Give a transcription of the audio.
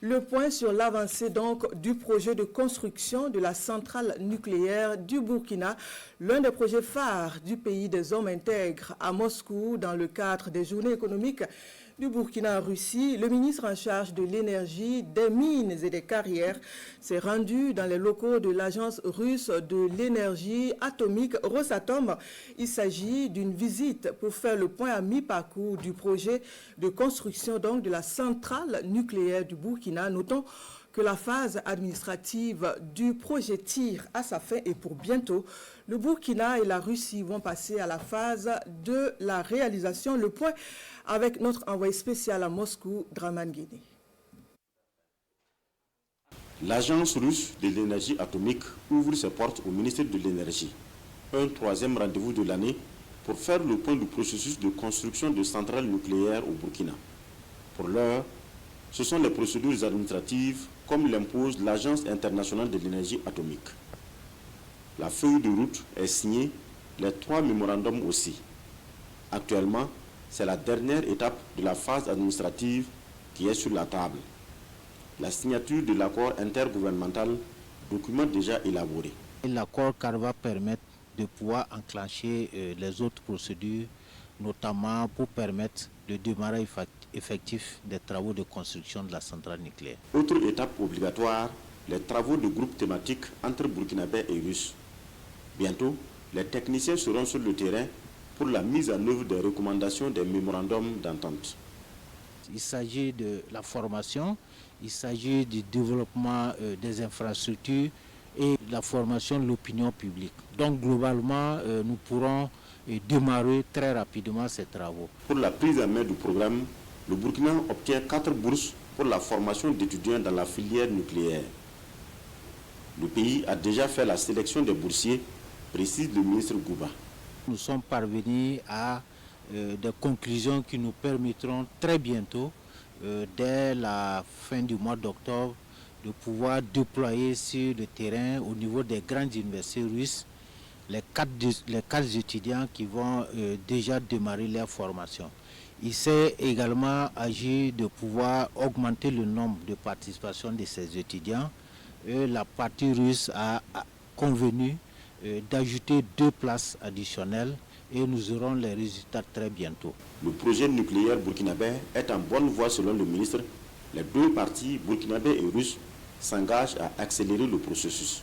Le point sur l'avancée donc du projet de construction de la centrale nucléaire du Burkina, l'un des projets phares du pays des hommes intègres à Moscou dans le cadre des journées économiques du Burkina en Russie. Le ministre en charge de l'énergie, des mines et des carrières s'est rendu dans les locaux de l'agence russe de l'énergie atomique Rosatom. Il s'agit d'une visite pour faire le point à mi-parcours du projet de construction donc de la centrale nucléaire du Burkina. Notons que la phase administrative du projet tire à sa fin et pour bientôt, le Burkina et la Russie vont passer à la phase de la réalisation. Le point avec notre envoyé spécial à Moscou, Draman Guéné. L'agence russe de l'énergie atomique ouvre ses portes au ministère de l'énergie. Un troisième rendez-vous de l'année pour faire le point du processus de construction de centrales nucléaires au Burkina. Pour l'heure, ce sont les procédures administratives comme l'impose l'Agence internationale de l'énergie atomique. La feuille de route est signée, les 3 mémorandums aussi. Actuellement, c'est la dernière étape de la phase administrative qui est sur la table. La signature de l'accord intergouvernemental, document déjà élaboré. L'accord cadre va permettre de pouvoir enclencher les autres procédures, notamment pour permettre le démarrage effectif des travaux de construction de la centrale nucléaire. Autre étape obligatoire, les travaux de groupe thématique entre Burkinabés et Russes. Bientôt, les techniciens seront sur le terrain pour la mise en œuvre des recommandations des mémorandums d'entente. Il s'agit de la formation, il s'agit du développement des infrastructures et la formation de l'opinion publique. Donc globalement, nous pourrons démarrer très rapidement ces travaux. Pour la prise en main du programme, le Burkina obtient 4 bourses pour la formation d'étudiants dans la filière nucléaire. Le pays a déjà fait la sélection des boursiers, précise le ministre Gouba. Nous sommes parvenus à des conclusions qui nous permettront très bientôt, dès la fin du mois d'octobre, de pouvoir déployer sur le terrain au niveau des grandes universités russes les 4 étudiants qui vont déjà démarrer leur formation. Il s'est également agi de pouvoir augmenter le nombre de participation de ces étudiants. La partie russe a convenu d'ajouter 2 places additionnelles et nous aurons les résultats très bientôt. Le projet nucléaire burkinabé est en bonne voie selon le ministre. Les 2 parties, burkinabé et russe, s'engagent à accélérer le processus.